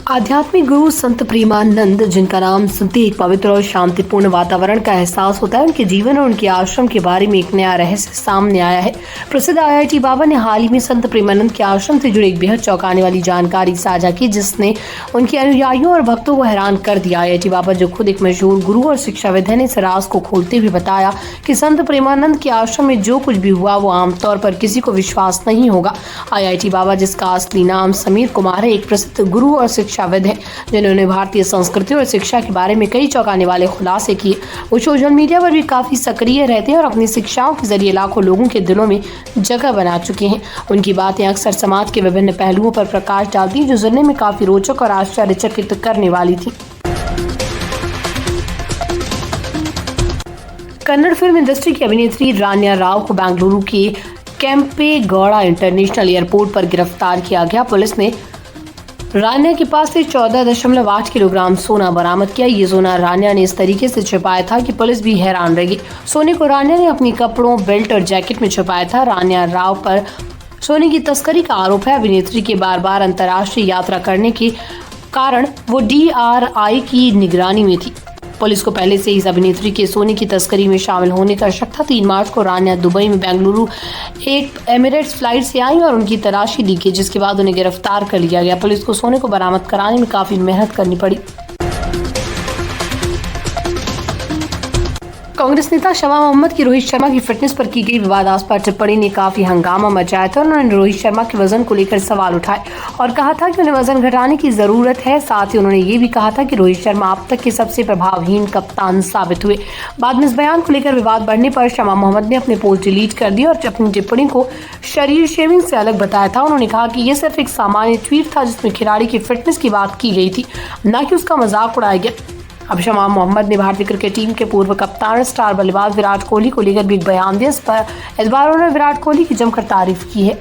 आध्यात्मिक गुरु संत प्रेमानंद, जिनका नाम सुनते ही एक पवित्र और शांतिपूर्ण वातावरण का एहसास होता है, उनके जीवन और उनके आश्रम के बारे में एक नया रहस्य सामने आया है। प्रसिद्ध IIT बाबा ने हाल ही में संत प्रेमानंद के आश्रम से जुड़ी एक बेहद चौंकाने वाली जानकारी साझा की, जिसने उनके अनुयायियों और भक्तों को हैरान कर दिया। IIT बाबा, जो खुद एक मशहूर गुरु और शिक्षाविद हैं, ने इस राज को खोलते हुए बताया कि संत प्रेमानंद के आश्रम में जो कुछ भी हुआ वो आमतौर पर किसी को विश्वास नहीं होगा। IIT बाबा, जिसका असली नाम समीर कुमार है, एक प्रसिद्ध गुरु और शिक्षाविद हैं, जिन्होंने भारतीय संस्कृति और शिक्षा के बारे में कई चौंकाने वाले खुलासे किए। वो सोशल मीडिया पर भी काफी सक्रिय रहते हैं और अपनी शिक्षाओं के जरिए लाखों लोगों के दिलों में जगह बना चुके हैं। उनकी बातें अक्सर समाज के विभिन्न पहलुओं पर प्रकाश डालती हैं, जो सुनने में काफी रोचक और आश्चर्यचकित करने वाली थी। कन्नड़ फिल्म इंडस्ट्री की अभिनेत्री रान्या राव को बेंगलुरु के केम्पेगौड़ा इंटरनेशनल एयरपोर्ट पर गिरफ्तार किया गया। पुलिस ने रान्या के पास से 14.8 किलोग्राम सोना बरामद किया। ये सोना रान्या ने इस तरीके से छिपाया था कि पुलिस भी हैरान रह गई। सोने को रान्या ने अपनी कपड़ों, बेल्ट और जैकेट में छिपाया था। रान्या राव पर सोने की तस्करी का आरोप है। अभिनेत्री के बार बार अंतर्राष्ट्रीय यात्रा करने के कारण वो DRI की निगरानी में थी। पुलिस को पहले से इस अभिनेत्री के सोने की तस्करी में शामिल होने का शक था। 3 मार्च को रान्या दुबई में बेंगलुरु एक एमिरेट्स फ्लाइट से आई और उनकी तलाशी ली गई, जिसके बाद उन्हें गिरफ्तार कर लिया गया। पुलिस को सोने को बरामद कराने में काफी मेहनत करनी पड़ी। कांग्रेस नेता शमा मोहम्मद की रोहित शर्मा की फिटनेस पर की गई विवादास्पद टिप्पणी ने काफी हंगामा मचाया था। उन्होंने रोहित शर्मा के वजन को लेकर सवाल उठाए और कहा था कि उन्हें वजन घटाने की जरूरत है। साथ ही उन्होंने ये भी कहा था कि रोहित शर्मा अब तक के सबसे प्रभावहीन कप्तान साबित हुए। बाद में इस बयान को लेकर विवाद बढ़ने पर शमा मोहम्मद ने अपने पोस्ट डिलीट कर दिया और अपनी टिप्पणी को शरीर शेविंग से अलग बताया था। उन्होंने कहा कि यह सिर्फ एक सामान्य ट्वीट था, जिसमें खिलाड़ी की फिटनेस की बात की गई थी, न कि उसका मजाक उड़ाया गया। अब शमा मोहम्मद ने भारतीय क्रिकेट टीम के पूर्व कप्तान स्टार बल्लेबाज विराट कोहली को लेकर भी एक बयान दिया। इस बार उन्होंने विराट कोहली की जमकर तारीफ की है।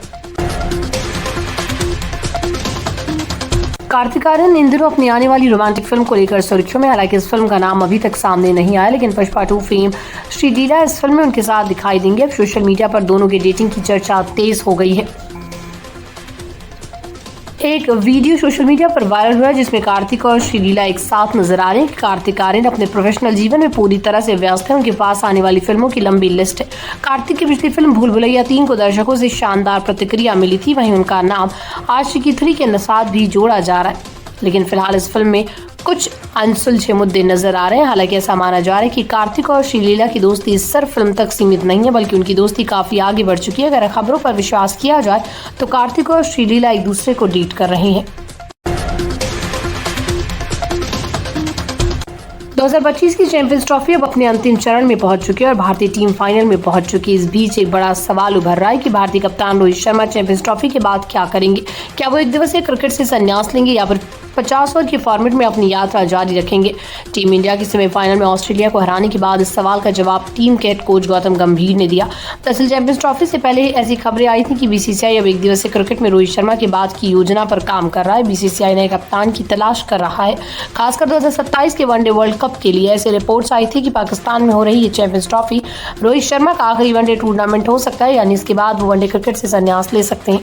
कार्तिक आर्यन इन दिनों अपनी आने वाली रोमांटिक फिल्म को लेकर सुर्खियों में। हालांकि इस फिल्म का नाम अभी तक सामने नहीं आया, लेकिन पुष्पा 2 फेम श्रीलीला इस फिल्म में उनके साथ दिखाई देंगे। अब सोशल मीडिया पर दोनों के डेटिंग की चर्चा तेज हो गई है। एक वीडियो सोशल मीडिया पर वायरल हुआ है, जिसमें कार्तिक और श्रीलीला एक साथ नजर आ रहे हैं। कार्तिक आर्यन अपने प्रोफेशनल जीवन में पूरी तरह से व्यस्त है। उनके पास आने वाली फिल्मों की लंबी लिस्ट है। कार्तिक की पिछली फिल्म भूल भुलैया 3 को दर्शकों से शानदार प्रतिक्रिया मिली थी। वहीं उनका नाम आशिकी 3 के साथ भी जोड़ा जा रहा है, लेकिन फिलहाल इस फिल्म में कुछ अनसुलझे मुद्दे नजर आ रहे हैं। हालांकि ऐसा माना जा रहा है कि कार्तिक और श्रीलीला की दोस्ती सिर्फ फिल्म तक सीमित नहीं है, बल्कि उनकी दोस्ती काफी आगे बढ़ चुकी है। अगर खबरों पर विश्वास किया जाए तो कार्तिक और श्रीलीला एक दूसरे को डेट कर रहे हैं। 2025 की चैंपियंस ट्रॉफी अब अपने अंतिम चरण में पहुंच चुकी है और भारतीय टीम फाइनल में पहुंच चुकी है। इस बीच एक बड़ा सवाल उभर रहा है कि भारतीय कप्तान रोहित शर्मा चैंपियंस ट्रॉफी के बाद क्या करेंगे। क्या वो एक दिवसीय क्रिकेट से संन्यास लेंगे या फिर 50 ओवर के फॉर्मेट में अपनी यात्रा जारी रखेंगे। टीम इंडिया की सेमीफाइनल में ऑस्ट्रेलिया को हराने के बाद इस सवाल का जवाब टीम के हेड कोच गौतम गंभीर ने दिया। दरअसल चैंपियंस ट्रॉफी से पहले ऐसी खबरें आई थी कि BCCI अब एक दिवसीय क्रिकेट में रोहित शर्मा के बाद की योजना पर काम कर रहा है। BCCI नए कप्तान की तलाश कर रहा है, खासकर 2027 के वनडे वर्ल्ड कप के लिए। ऐसे रिपोर्ट्स आई थी कि पाकिस्तान में हो रही ये चैंपियंस ट्रॉफी रोहित शर्मा का आखिरी वनडे टूर्नामेंट हो सकता है, यानी इसके बाद वो वनडे क्रिकेट से संन्यास ले सकते हैं।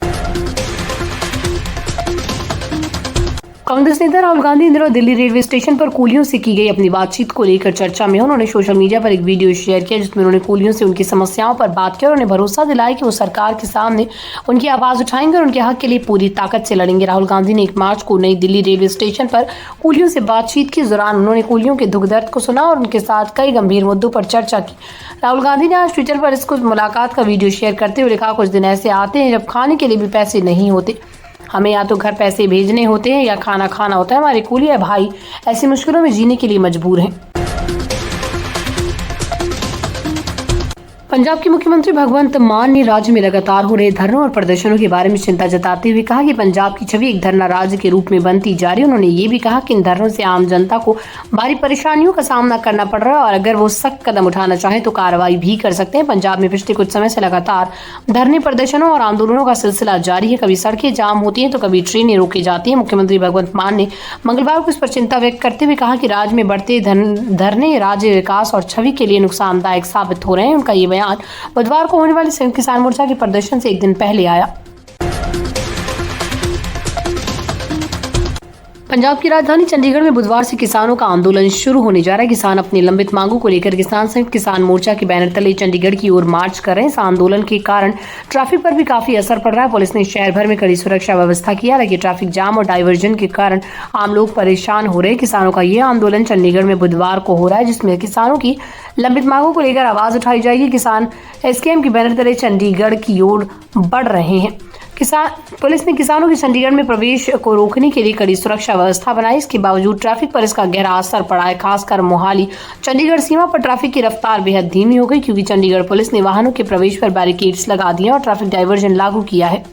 कांग्रेस नेता राहुल गांधी इन दिनों दिल्ली रेलवे स्टेशन पर कूलियों से की गई अपनी बातचीत को लेकर चर्चा में। उन्होंने सोशल मीडिया पर एक वीडियो शेयर किया, जिसमें उन्होंने कूलियों से उनकी समस्याओं पर बात की और उन्हें भरोसा दिलाया कि वो सरकार के सामने उनकी आवाज उठाएंगे और उनके हक के लिए पूरी ताकत से लड़ेंगे। राहुल गांधी ने 1 मार्च को नई दिल्ली रेलवे स्टेशन पर कूलियों से बातचीत के दौरान उन्होंने कूलियों के दुख दर्द को सुना और उनके साथ कई गंभीर मुद्दों पर चर्चा की। राहुल गांधी ने आज ट्विटर पर इसको मुलाकात का वीडियो शेयर करते हुए लिखा, कुछ दिन ऐसे आते हैं जब खाने के लिए भी पैसे नहीं होते। हमें या तो घर पैसे भेजने होते हैं या खाना खाना होता है। हमारे कूलिया भाई ऐसी मुश्किलों में जीने के लिए मजबूर हैं। पंजाब के मुख्यमंत्री भगवंत मान ने राज्य में लगातार हो रहे धरनों और प्रदर्शनों के बारे में चिंता जताते हुए कहा कि पंजाब की छवि एक धरना राज्य के रूप में बनती जा रही है। उन्होंने ये भी कहा कि इन धरनों से आम जनता को भारी परेशानियों का सामना करना पड़ रहा है और अगर वो सख्त कदम उठाना चाहें तो कार्रवाई भी कर सकते हैं। पंजाब में पिछले कुछ समय से लगातार धरने, प्रदर्शनों और आंदोलनों का सिलसिला जारी है। कभी सड़कें जाम होती हैं तो कभी ट्रेनें रोकी जाती हैं। मुख्यमंत्री भगवंत मान ने मंगलवार को इस पर चिंता व्यक्त करते हुए कहा कि राज्य में बढ़ते धरने राज्य विकास और छवि के लिए नुकसानदायक साबित हो रहे हैं। उनका ये बयान बुधवार को होने वाले संयुक्त किसान मोर्चा के प्रदर्शन से एक दिन पहले आया। पंजाब की राजधानी चंडीगढ़ में बुधवार से किसानों का आंदोलन शुरू होने जा रहा है। किसान अपनी लंबित मांगों को लेकर किसान संयुक्त किसान मोर्चा के बैनर तले चंडीगढ़ की ओर मार्च कर रहे हैं। इस आंदोलन के कारण ट्रैफिक पर भी काफी असर पड़ रहा है। पुलिस ने शहर भर में कड़ी सुरक्षा व्यवस्था की है। हालांकि ट्रैफिक जाम और डाइवर्जन के कारण आम लोग परेशान हो रहे हैं। किसानों का ये आंदोलन चंडीगढ़ में बुधवार को हो रहा है, जिसमें किसानों की लंबित मांगों को लेकर आवाज उठाई जाएगी। किसान एसकेएम के बैनर तले चंडीगढ़ की ओर बढ़ रहे हैं। पुलिस ने किसानों के चंडीगढ़ में प्रवेश को रोकने के लिए कड़ी सुरक्षा व्यवस्था बनाई। इसके बावजूद ट्रैफिक पर इसका गहरा असर पड़ा है। खासकर मोहाली चंडीगढ़ सीमा पर ट्रैफिक की रफ्तार बेहद धीमी हो गई, क्योंकि चंडीगढ़ पुलिस ने वाहनों के प्रवेश पर बैरिकेड्स लगा दिए और ट्रैफिक डाइवर्जन लागू किया है।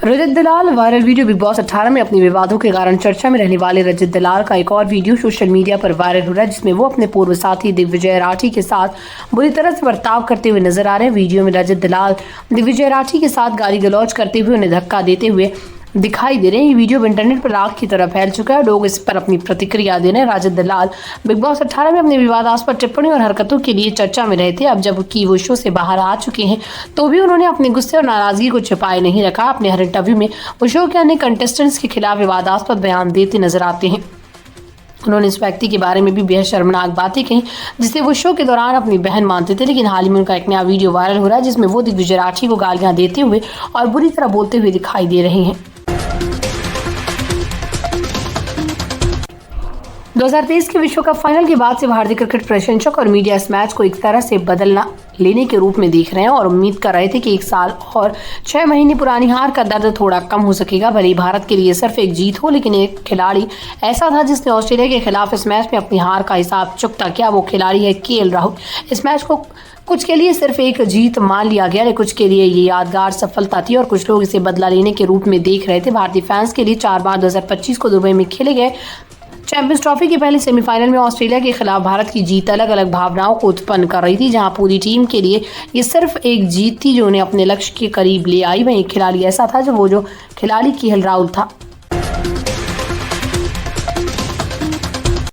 रजत दलाल वायरल वीडियो। बिग बॉस 18 में अपने विवादों के कारण चर्चा में रहने वाले रजत दलाल का एक और वीडियो सोशल मीडिया पर वायरल हो रहा है, जिसमें वो अपने पूर्व साथी दिग्विजय राठी के साथ बुरी तरह से बर्ताव करते हुए नजर आ रहे हैं। वीडियो में रजत दलाल दिग्विजय राठी के साथ गाली गलौज करते हुए उन्हें धक्का देते हुए दिखाई दे रहे हैं। ये वीडियो इंटरनेट पर आग की तरह फैल चुका है। लोग इस पर अपनी प्रतिक्रिया दे रहे हैं। रजत दलाल बिग बॉस 18 में अपने विवादास्पद टिप्पणी और हरकतों के लिए चर्चा में रहे थे। अब जबकि वो शो से बाहर आ चुके हैं, तो भी उन्होंने अपने गुस्से और नाराजगी को छिपाए नहीं रखा। अपने हर इंटरव्यू में वो शो के अन्य कंटेस्टेंट्स के खिलाफ विवादास्पद बयान देते नजर आते हैं। उन्होंने इस व्यक्ति के बारे में भी बेहद शर्मनाक बातें कही, जिसे वो शो के दौरान अपनी बहन मानते थे। लेकिन हाल ही में उनका एक नया वीडियो वायरल हो रहा है, जिसमें वो दिग्विजय राठी को गालियां देते हुए और बुरी तरह बोलते हुए दिखाई दे रहे हैं। 2023 के विश्व कप फाइनल के बाद से भारतीय क्रिकेट प्रशंसक और मीडिया इस मैच को एक तरह से बदलना लेने के रूप में देख रहे हैं और उम्मीद कर रहे थे कि 1 साल और 6 महीने पुरानी हार का दर्द थोड़ा कम हो सकेगा। भले ही भारत के लिए सिर्फ एक जीत हो, लेकिन एक खिलाड़ी ऐसा था जिसने ऑस्ट्रेलिया के खिलाफ इस मैच में अपनी हार का हिसाब चुकता किया। वो खिलाड़ी है केएल राहुल। इस मैच को कुछ के लिए सिर्फ एक जीत मान लिया गया, लेकिन कुछ के लिए ये यादगार सफलता थी और कुछ लोग इसे बदला लेने के रूप में देख रहे थे। भारतीय फैंस के लिए 4 मार्च 2025 को दुबई में खेले गए चैंपियंस ट्रॉफी के पहले सेमीफाइनल में ऑस्ट्रेलिया के खिलाफ भारत की जीत अलग अलग भावनाओं को उत्पन्न कर रही थी। जहां पूरी टीम के लिए ये सिर्फ एक जीत थी जो उन्हें अपने लक्ष्य के करीब ले आई। वहीं एक खिलाड़ी ऐसा था जो खिलाड़ी केएल राहुल था।